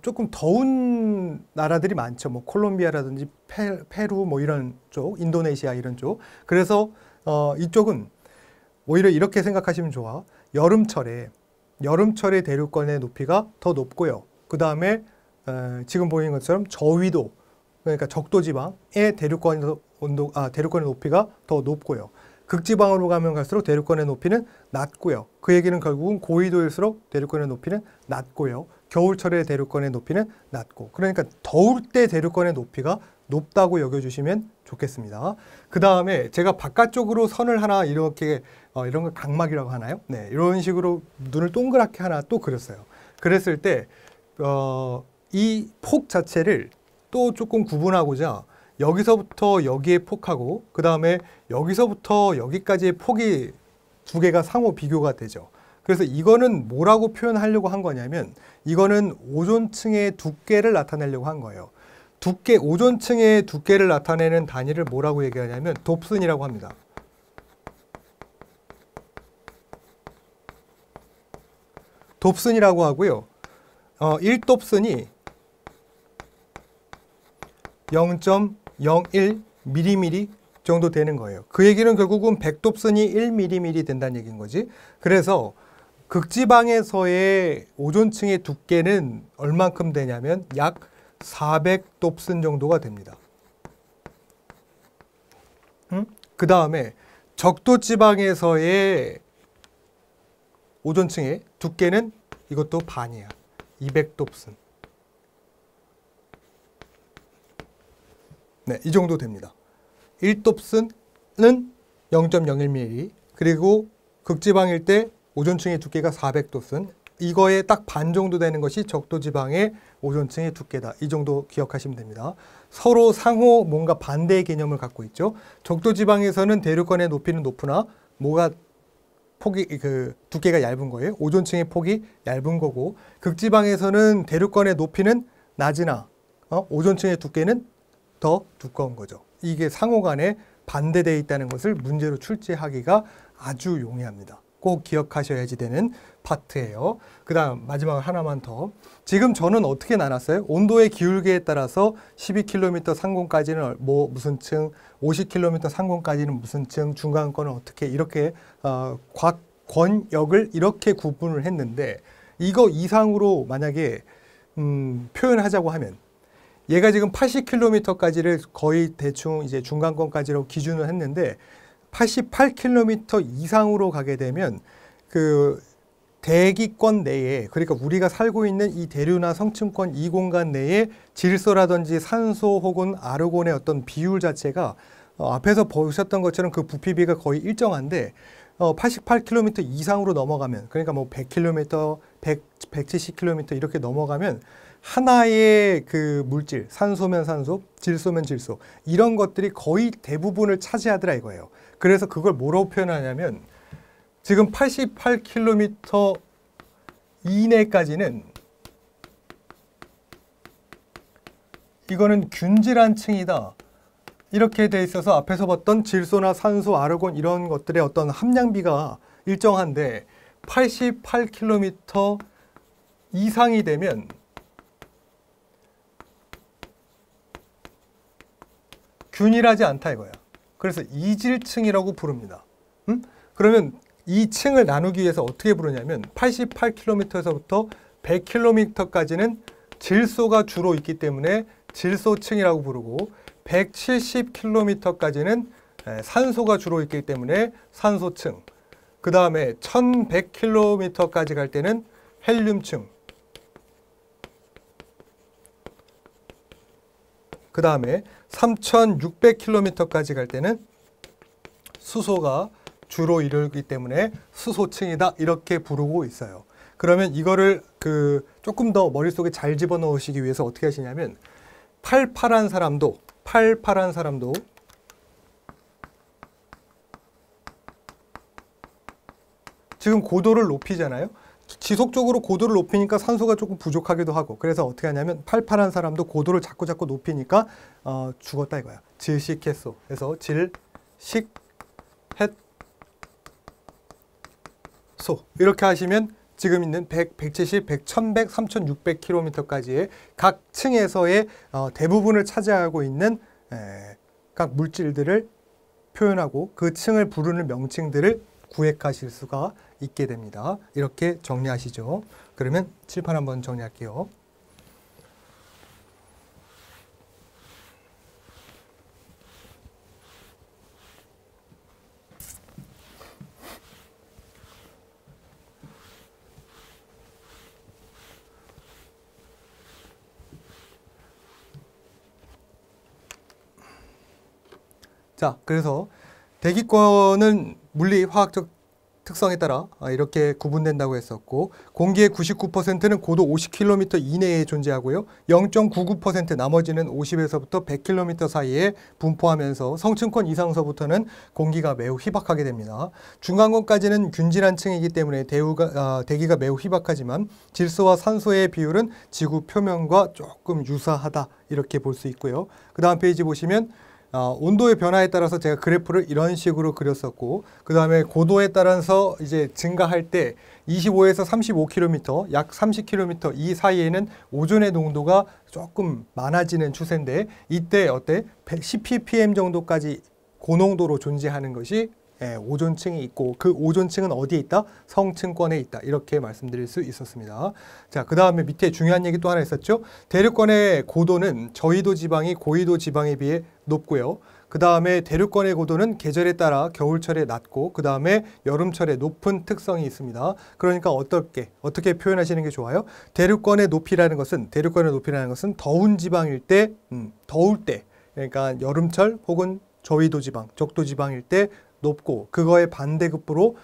조금 더운 나라들이 많죠. 뭐 콜롬비아라든지 페루 뭐 이런 쪽, 인도네시아 이런 쪽. 그래서 이쪽은 오히려 이렇게 생각하시면 좋아. 여름철에 대류권의 높이가 더 높고요. 그 다음에 지금 보이는 것처럼 저위도, 그러니까 적도지방의 대류권의 높이가 더 높고요. 극지방으로 가면 갈수록 대류권의 높이는 낮고요. 그 얘기는 결국은 고緯도일수록 대류권의 높이는 낮고요. 겨울철에 대류권의 높이는 낮고, 그러니까 더울 때 대류권의 높이가 높다고 여겨주시면 좋겠습니다. 그 다음에 제가 바깥쪽으로 선을 하나 이렇게 이런 걸 각막이라고 하나요? 네, 이런 식으로 눈을 동그랗게 하나 또 그렸어요. 그랬을 때 이 폭 자체를 또 조금 구분하고자 여기서부터 여기의 폭하고 그 다음에 여기서부터 여기까지의 폭이 두 개가 상호 비교가 되죠. 그래서 이거는 뭐라고 표현하려고 한 거냐면 이거는 오존층의 두께를 나타내려고 한 거예요. 두께, 오존층의 두께를 나타내는 단위를 뭐라고 얘기하냐면 돕슨이라고 합니다. 돕슨이라고 하고요. 1돕슨이 0.01mm 정도 되는 거예요. 그 얘기는 결국은 100돕슨이 1mm 된다는 얘기인 거지. 그래서 극지방에서의 오존층의 두께는 얼만큼 되냐면 약 400돕슨 정도가 됩니다. 그 다음에 적도지방에서의 오존층의 두께는 이것도 반이야. 200돕슨. 네, 이 정도 됩니다. 1돕슨은 0.01mm, 그리고 극지방일 때 오존층의 두께가 400돕슨, 이거에 딱 반 정도 되는 것이 적도지방의 오존층의 두께다. 이 정도 기억하시면 됩니다. 서로 상호 뭔가 반대의 개념을 갖고 있죠. 적도지방에서는 대류권의 높이는 높으나 뭐가 폭이 두께가 얇은 거예요. 오존층의 폭이 얇은 거고, 극지방에서는 대류권의 높이는 낮으나 오존층의 두께는 더 두꺼운 거죠. 이게 상호 간에 반대되어 있다는 것을 문제로 출제하기가 아주 용이합니다. 꼭 기억하셔야지 되는 파트예요. 그 다음 마지막 하나만 더. 지금 저는 어떻게 나눴어요? 온도의 기울기에 따라서 12km 상공까지는 무슨 층, 50km 상공까지는 무슨 층, 중간권은 어떻게, 이렇게 권역을 이렇게 구분을 했는데, 이거 이상으로 만약에 표현하자고 하면 얘가 지금 80km까지를 거의 대충 이제 중간권까지로 기준을 했는데 88km 이상으로 가게 되면 그 대기권 내에, 그러니까 우리가 살고 있는 이 대류나 성층권 이 공간 내에 질소라든지 산소 혹은 아르곤의 어떤 비율 자체가 앞에서 보셨던 것처럼 그 부피비가 거의 일정한데 88km 이상으로 넘어가면, 그러니까 뭐 100km, 170km 이렇게 넘어가면 하나의 그 물질, 산소면 산소, 질소면 질소, 이런 것들이 거의 대부분을 차지하더라 이거예요. 그래서 그걸 뭐라고 표현하냐면 지금 88km 이내까지는 이거는 균질한 층이다. 이렇게 돼 있어서 앞에서 봤던 질소나 산소, 아르곤 이런 것들의 어떤 함량비가 일정한데 88km 이상이 되면 균일하지 않다 이거야. 그래서 이질층이라고 부릅니다. 그러면 이 층을 나누기 위해서 어떻게 부르냐면 88km에서부터 100km까지는 질소가 주로 있기 때문에 질소층이라고 부르고 170km까지는 산소가 주로 있기 때문에 산소층, 그 다음에 1100km까지 갈 때는 헬륨층, 그 다음에 3600km까지 갈 때는 수소가 주로 이루기 때문에 수소층이다 이렇게 부르고 있어요. 그러면 이거를 조금 더 머릿속에 잘 집어넣으시기 위해서 어떻게 하시냐면 팔팔한 사람도 지금 고도를 높이잖아요. 지속적으로 고도를 높이니까 산소가 조금 부족하기도 하고, 그래서 어떻게 하냐면 팔팔한 사람도 고도를 자꾸 높이니까 죽었다 이거야. 질식했소. 그래서 질식했소. 이렇게 하시면 지금 있는 100, 170, 100, 1100, 3600km까지의 각 층에서의 대부분을 차지하고 있는 각 물질들을 표현하고 그 층을 부르는 명칭들을 구획하실 수가 있게 됩니다. 이렇게 정리하시죠. 그러면 칠판 한번 정리할게요. 자, 그래서 대기권은 물리, 화학적 특성에 따라 이렇게 구분된다고 했었고, 공기의 99%는 고도 50km 이내에 존재하고요. 0.99% 나머지는 50에서부터 100km 사이에 분포하면서 성층권 이상서부터는 공기가 매우 희박하게 됩니다. 중간권까지는 균질한 층이기 때문에 대기가 매우 희박하지만 질소와 산소의 비율은 지구 표면과 조금 유사하다 이렇게 볼 수 있고요. 그 다음 페이지 보시면 온도의 변화에 따라서 제가 그래프를 이런 식으로 그렸었고, 그 다음에 고도에 따라서 이제 증가할 때 25에서 35km, 약 30km 이 사이에는 오존의 농도가 조금 많아지는 추세인데, 이때 어때? 10ppm 정도까지 고농도로 존재하는 것이 오존층이 있고, 그 오존층은 어디에 있다? 성층권에 있다. 이렇게 말씀드릴 수 있었습니다. 자, 그 다음에 밑에 중요한 얘기 또 하나 있었죠. 대륙권의 고도는 저緯도 지방이 고緯도 지방에 비해 높고요. 그 다음에 대륙권의 고도는 계절에 따라 겨울철에 낮고, 그 다음에 여름철에 높은 특성이 있습니다. 그러니까 어떻게 표현하시는 게 좋아요? 대륙권의 높이라는 것은 더운 지방일 때, 더울 때, 그러니까 여름철 혹은 저緯도 지방, 적도 지방일 때 높고, 그거의 반대급부로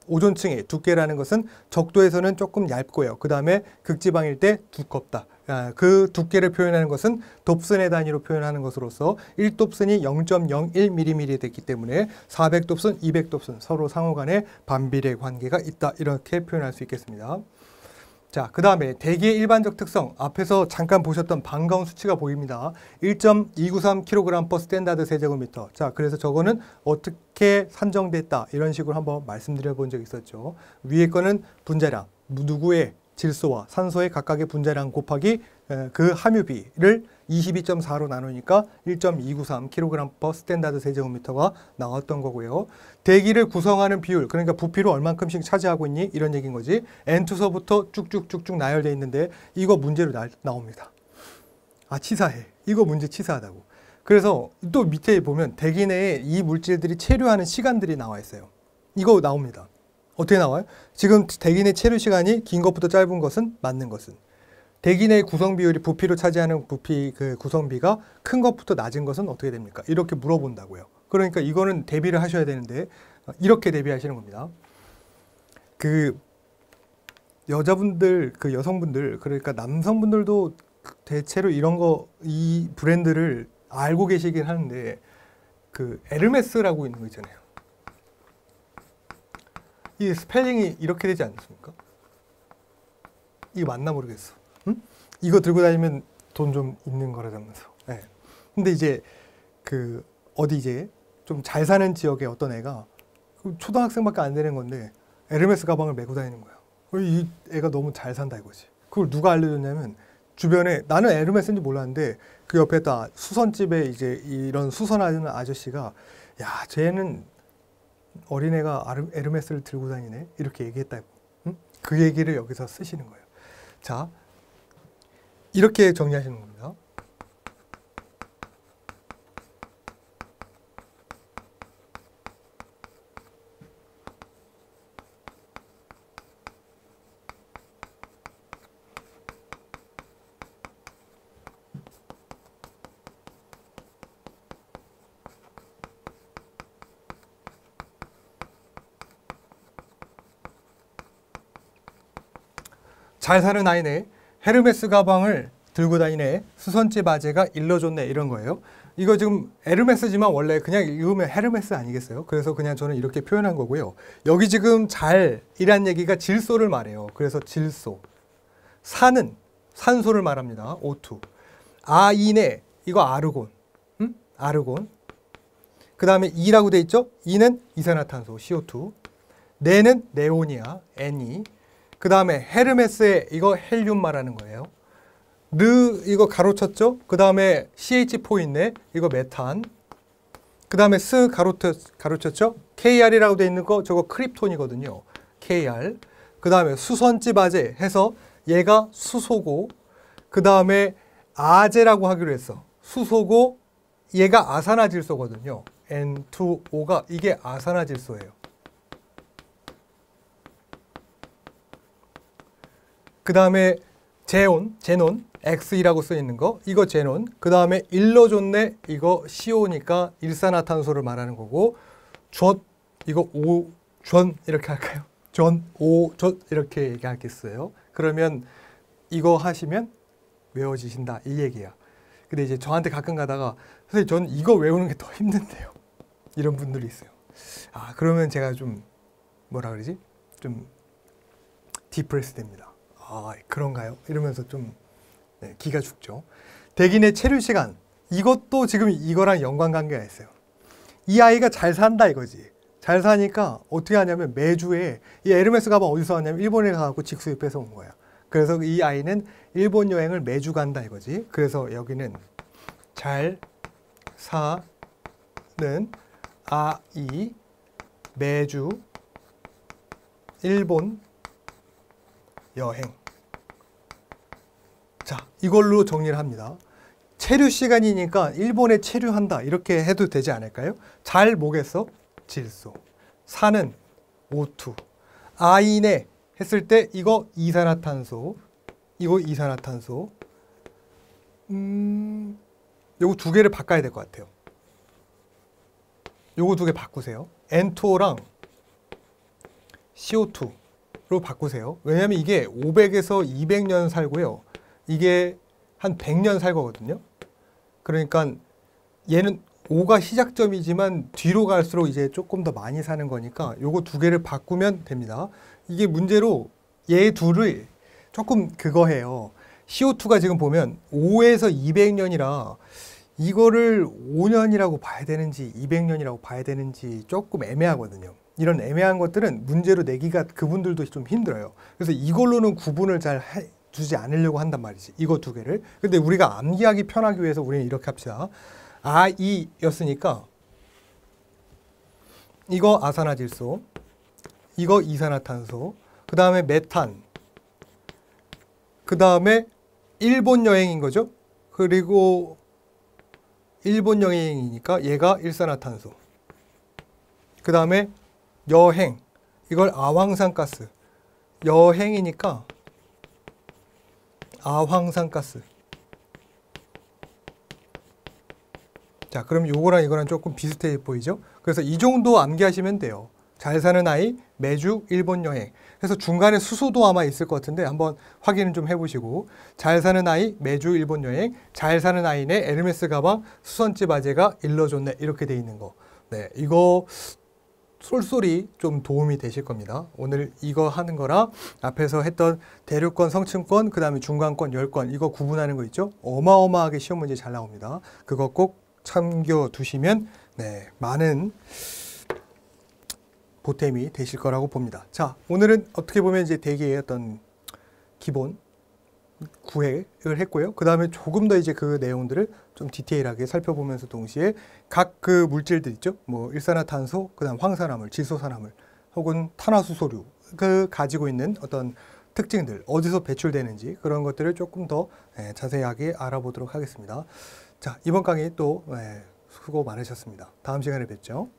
오존층의 두께라는 것은 적도에서는 조금 얇고요. 그 다음에 극지방일 때 두껍다. 그 두께를 표현하는 것은 dob슨의 단위로 표현하는 것으로서 1dob슨이 0.01mm 됐기 때문에 400dob슨, 200dob슨 서로 상호 간에 반비례 관계가 있다. 이렇게 표현할 수 있겠습니다. 자, 그 다음에 대기의 일반적 특성, 앞에서 잠깐 보셨던 반가운 수치가 보입니다. 1.293kg/s 스탠다드 세제곱미터. 자, 그래서 저거는 어떻게 산정됐다 이런 식으로 한번 말씀드려 본 적이 있었죠. 위에 거는 분자량, 누구의 질소와 산소의 각각의 분자량 곱하기 그 함유비를 22.4로 나누니까 1.293kg/s 스탠다드 세제곱미터가 나왔던 거고요. 대기를 구성하는 비율, 그러니까 부피로 얼만큼씩 차지하고 있니? 이런 얘기인 거지. N2서부터 쭉쭉쭉쭉 나열되어 있는데 이거 문제로 나옵니다. 아, 치사해. 이거 문제 치사하다고. 그래서 또 밑에 보면 대기 내에 이 물질들이 체류하는 시간들이 나와 있어요. 이거 나옵니다. 어떻게 나와요? 지금 대기 내 체류 시간이 긴 것부터 짧은 것은 맞는 것은, 대기 내 구성 비율이 부피로 차지하는 부피 그 구성비가 큰 것부터 낮은 것은 어떻게 됩니까? 이렇게 물어본다고요. 그러니까 이거는 대비를 하셔야 되는데 이렇게 대비하시는 겁니다. 그 여자분들, 그 여성분들, 그러니까 남성분들도 대체로 이 브랜드를 알고 계시긴 하는데, 그 에르메스라고 있는 거 있잖아요. 이 스펠링이 이렇게 되지 않습니까? 이거 맞나 모르겠어. 응? 이거 들고 다니면 돈 좀 있는 거라면서. 네. 근데 이제 어디 이제 좀 잘 사는 지역에 어떤 애가 초등학생밖에 안 되는 건데 에르메스 가방을 메고 다니는 거야. 이 애가 너무 잘 산다 이거지. 그걸 누가 알려줬냐면, 주변에, 나는 에르메스인지 몰랐는데 그 옆에 다 수선집에 이제 이런 수선하는 아저씨가, 야, 쟤는 어린애가 에르메스를 들고 다니네 이렇게 얘기했다고. 응? 그 얘기를 여기서 쓰시는 거예요. 자, 이렇게 정리하시는 겁니다. 잘 사는 아이네, 헤르메스 가방을 들고 다니네, 수선집 아재가 일러줬네, 이런 거예요. 이거 지금 에르메스지만 원래 그냥 읽으면 헤르메스 아니겠어요? 그래서 그냥 저는 이렇게 표현한 거고요. 여기 지금 잘이란 얘기가 질소를 말해요. 그래서 질소. 산은 산소를 말합니다. O2. 아이네, 이거 아르곤. 아르곤. 그 다음에 E라고 돼 있죠? E는 이산화탄소, CO2. 네는 네온이야, Ne. 그 다음에 헤르메스에 이거 헬륨 말하는 거예요. 이거 가로쳤죠? 그 다음에 CH4 있네. 이거 메탄. 그 다음에 가로쳤죠? KR이라고 돼 있는 거 저거 크립톤이거든요. KR. 그 다음에 수선집 아재 해서 얘가 수소고, 그 다음에 아재라고 하기로 했어. 수소고, 얘가 아산화질소거든요. N2O가 이게 아산화질소예요. 그 다음에 제논, X이라고 써 있는 거 이거 제논. 그 다음에 일러존네 이거 CO니까 일산화탄소를 말하는 거고 존 이거 오존 이렇게 할까요? 존 오존 이렇게 얘기하겠어요. 그러면 이거 하시면 외워지신다 이 얘기야. 근데 이제 저한테 가끔 가다가 선생님 전 이거 외우는 게 더 힘든데요. 이런 분들이 있어요. 아 그러면 제가 좀 뭐라 그러지? 좀 디프레스 됩니다. 아 그런가요? 이러면서 좀 네, 기가 죽죠. 대기 내 체류 시간 이것도 지금 이거랑 연관관계가 있어요. 이 아이가 잘 산다 이거지. 잘 사니까 어떻게 하냐면 매주에 이 에르메스 가방 어디서 왔냐면 일본에 가고 직수에 뺏어온 거야. 그래서 이 아이는 일본 여행을 매주 간다 이거지. 그래서 여기는 잘 사는 아이 매주 일본 여행. 자, 이걸로 정리를 합니다. 체류 시간이니까 일본에 체류한다 이렇게 해도 되지 않을까요? 잘 뭐겠어? 질소. 사는 O2. 아이네 했을 때 이거 이산화탄소. 이거 이산화탄소. 요거 두 개를 바꿔야 될 것 같아요. 요거 두 개 바꾸세요. N2O랑 CO2로 바꾸세요. 왜냐하면 이게 500에서 200년 살고요. 이게 한 100년 살 거거든요. 그러니까 얘는 5가 시작점이지만 뒤로 갈수록 이제 조금 더 많이 사는 거니까 요거 두 개를 바꾸면 됩니다. 이게 문제로 얘 둘을 조금 그거 해요. CO2가 지금 보면 5에서 200년이라 이거를 5년이라고 봐야 되는지 200년이라고 봐야 되는지 조금 애매하거든요. 이런 애매한 것들은 문제로 내기가 그분들도 좀 힘들어요. 그래서 이걸로는 구분을 잘 두지 않으려고 한단 말이지. 이거 두 개를. 근데 우리가 암기하기 편하기 위해서 우리는 이렇게 합시다. 아이였으니까 이거 아산화질소, 이거 이산화탄소, 그 다음에 메탄, 그 다음에 일본 여행인 거죠. 그리고 일본 여행이니까 얘가 일산화탄소, 그 다음에 여행, 이걸 아황산가스, 여행이니까 아황산가스. 자, 그럼 요거랑 이거랑 조금 비슷해 보이죠? 그래서 이 정도 암기하시면 돼요. 잘 사는 아이, 매주 일본 여행. 그래서 중간에 수소도 아마 있을 것 같은데 한번 확인을 좀 해보시고, 잘 사는 아이, 매주 일본 여행, 잘 사는 아이네 에르메스 가방, 수선집 아재가 일러줬네 이렇게 돼 있는 거. 네, 이거 쏠쏠이 좀 도움이 되실 겁니다. 오늘 이거 하는 거랑 앞에서 했던 대륙권, 성층권, 그 다음에 중간권, 열권 이거 구분하는 거 있죠? 어마어마하게 시험 문제 잘 나옵니다. 그거 꼭 참겨 두시면 네, 많은 보탬이 되실 거라고 봅니다. 자, 오늘은 어떻게 보면 이제 대기의 어떤 기본 구획을 했고요. 그 다음에 조금 더 이제 그 내용들을 좀 디테일하게 살펴보면서 동시에 각 그 물질들 있죠. 뭐 일산화탄소, 그 다음 황산화물, 질소산화물, 혹은 탄화수소류 그 가지고 있는 어떤 특징들, 어디서 배출되는지 그런 것들을 조금 더 자세하게 알아보도록 하겠습니다. 자, 이번 강의 또 수고 많으셨습니다. 다음 시간에 뵙죠.